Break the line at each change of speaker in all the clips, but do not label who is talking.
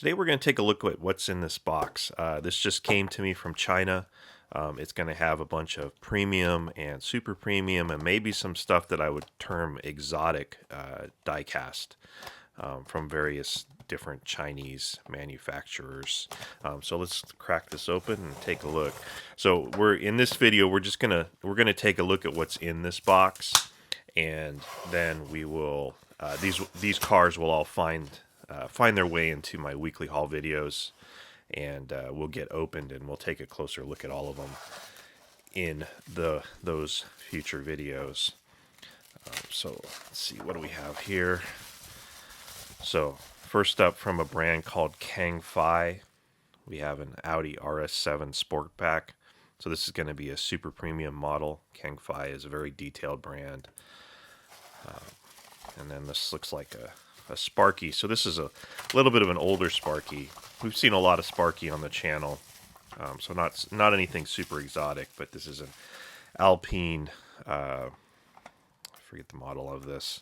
Today we're going to take a look at what's in this box. This just came to me from China. It's going to have a bunch of premium and super premium and maybe some stuff that I would term exotic diecast from various different Chinese manufacturers. So let's crack this open and take a look. So we're in this video. We're gonna take a look at what's in this box, and then we will these cars will all find their way into my weekly haul videos, and we'll get opened and we'll take a closer look at all of them in those future videos. So let's see, what do we have here? So first up, from a brand called KengFai, we have an Audi RS7 Sportback. So this is going to be a super premium model. KengFai is a very detailed brand. And then this looks like a Sparky. So this is a little bit of an older Sparky. We've seen a lot of Sparky on the channel. So not anything super exotic, but this is an Alpine, I forget the model of this,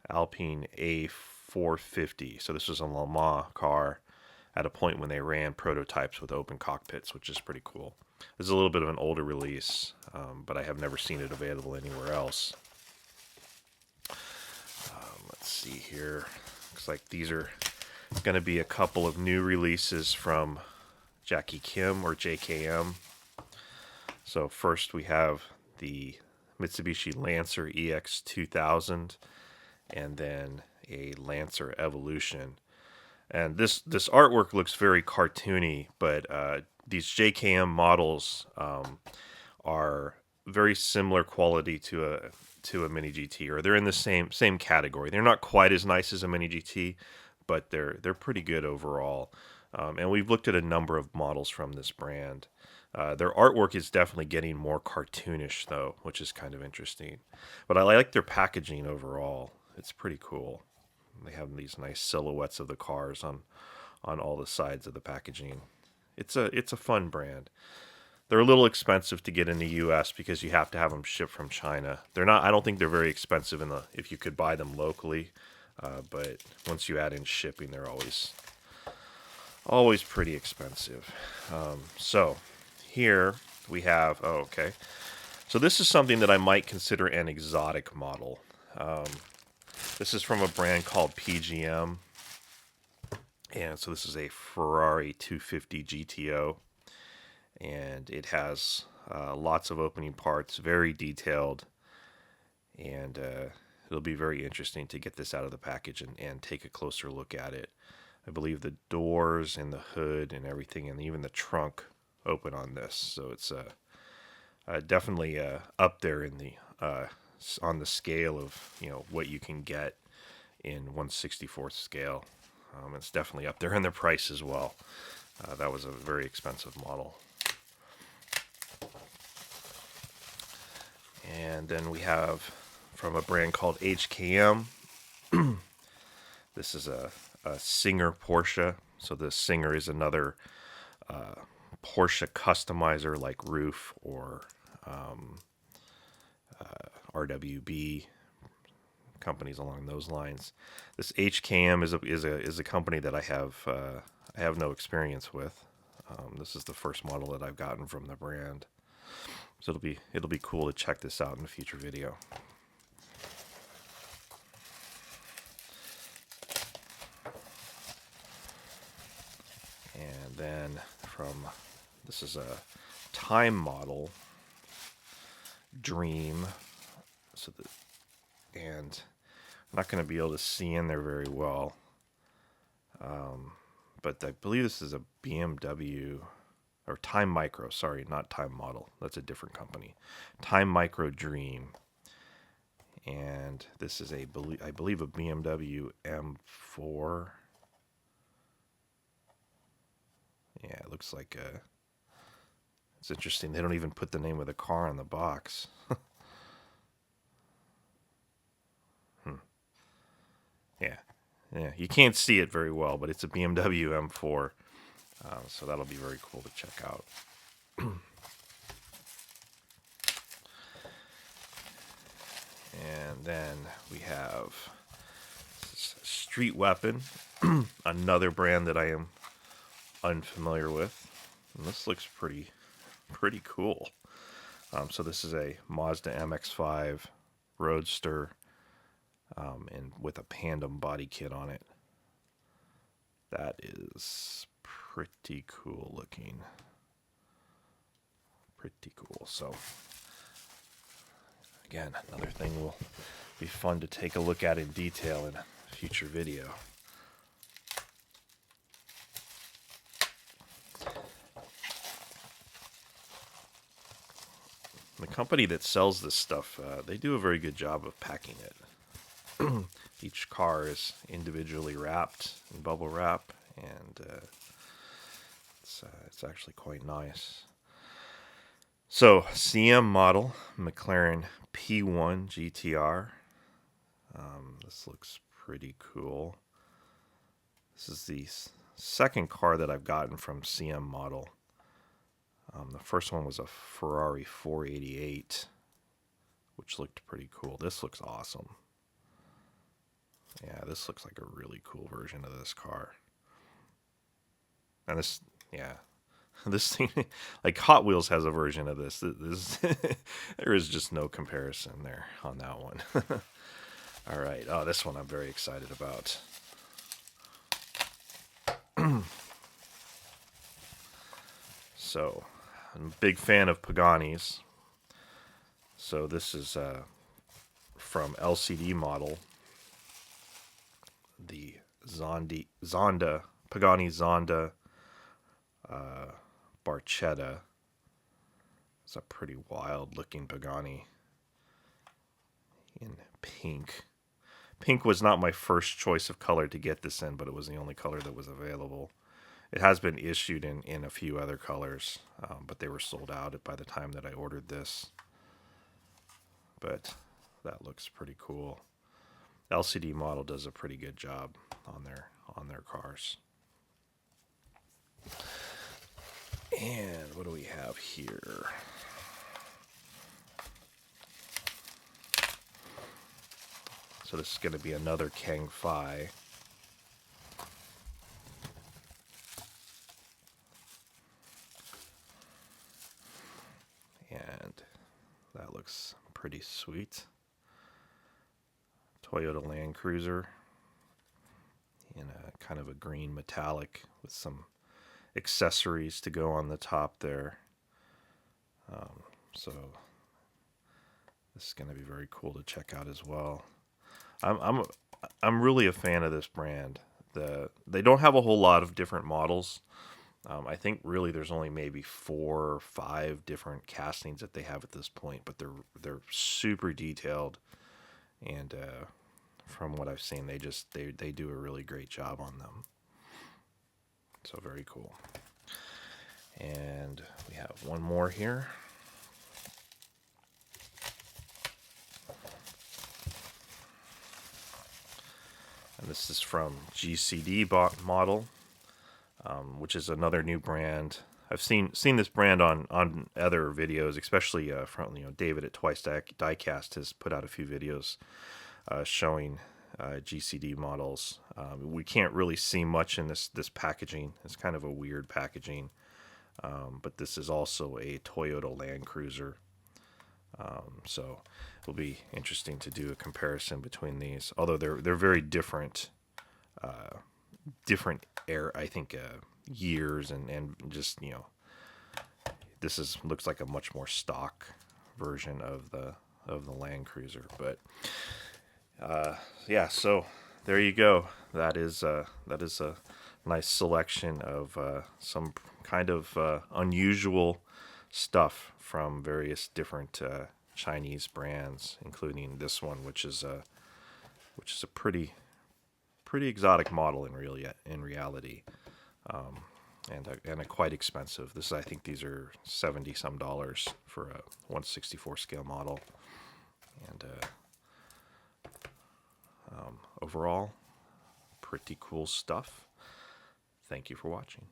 Alpine A450. So this was a Le Mans car at a point when they ran prototypes with open cockpits, which is pretty cool. This is a little bit of an older release, but I have never seen it available anywhere else. Let's see here. Looks like these are going to be a couple of new releases from Jackie Kim or JKM. So first we have the Mitsubishi Lancer EX2000, and then a Lancer Evolution. And this artwork looks very cartoony, but these JKM models are very similar quality to a Mini GT, or they're in the same category. They're not quite as nice as a Mini GT, but they're pretty good overall. And we've looked at a number of models from this brand. Their artwork is definitely getting more cartoonish, though, which is kind of interesting. But I like their packaging overall. It's pretty cool. They have these nice silhouettes of the cars on all the sides of the packaging. It's a fun brand. They're a little expensive to get in the U.S. because you have to have them shipped from China. They're not. I don't think they're very expensive if you could buy them locally, but once you add in shipping, they're always pretty expensive. So here we have. Oh, okay. So this is something that I might consider an exotic model. This is from a brand called PGM, and so this is a Ferrari 250 GTO. And it has lots of opening parts, very detailed, and it'll be very interesting to get this out of the package and take a closer look at it. I believe the doors and the hood and everything, and even the trunk, open on this, so it's definitely up there in the on the scale of what you can get in 1/64th scale. It's definitely up there in the price as well. That was a very expensive model. And then we have from a brand called HKM. This is a Singer Porsche. So the Singer is another Porsche customizer like Roof or RWB, companies along those lines. This HKM is a company that I have no experience with. This is the first model that I've gotten from the brand. So it'll be cool to check this out in a future video. And then this is a Time Model Dream. And I'm not going to be able to see in there very well. But I believe this is a BMW. Or Time Micro, sorry, not Time Model. That's a different company. Time Micro Dream. And this is I believe a BMW M4. Yeah, it looks like it's interesting. They don't even put the name of the car on the box. Yeah, you can't see it very well, but it's a BMW M4. So that'll be very cool to check out. And then we have Street Weapon, another brand that I am unfamiliar with. And this looks pretty cool. So this is a Mazda MX-5 roadster, and with a Pandem body kit on it. That is pretty cool looking. Pretty cool. So again, another thing will be fun to take a look at in detail in a future video. The company that sells this stuff, they do a very good job of packing it. Each car is individually wrapped in bubble wrap, and it's actually quite nice. So, CM model, McLaren P1 GTR. This looks pretty cool. This is the second car that I've gotten from CM model. The first one was a Ferrari 488, which looked pretty cool. This looks awesome. Yeah, this looks like a really cool version of this car. And this, yeah, this thing, like Hot Wheels has a version of this. There is just no comparison there on that one. All right. Oh, this one I'm very excited about. So, I'm a big fan of Pagani's. So this is from LCD Model, the Zonda, Pagani Zonda Barchetta. It's a pretty wild looking Pagani in pink. Pink was not my first choice of color to get this in, but it was the only color that was available. It has been issued in a few other colors, but they were sold out by the time that I ordered this. But that looks pretty cool. LCD Model does a pretty good job on their cars. And what do we have here? So this is going to be another KengFai. And that looks pretty sweet. Toyota Land Cruiser in a kind of a green metallic with some accessories to go on the top there. So this is going to be very cool to check out as well. I'm really a fan of this brand. They don't have a whole lot of different models. I think really there's only maybe 4 or 5 different castings that they have at this point, but they're super detailed, and from what I've seen, they do a really great job on them. So very cool. And we have one more here. And this is from GCD Model, which is another new brand. I've seen this brand on other videos, especially from David at Twice Diecast has put out a few videos showing GCD models. We can't really see much in this packaging. It's kind of a weird packaging, but this is also a Toyota Land Cruiser. So it'll be interesting to do a comparison between these. Although they're very different, I think years and just this looks like a much more stock version of the Land Cruiser. But yeah, so there you go. That is a nice selection of some kind of unusual stuff from various different Chinese brands, including this one, which is a pretty exotic model in reality, and a quite expensive. I think these are $70 some for a 1/64 scale model, and overall, pretty cool stuff. Thank you for watching.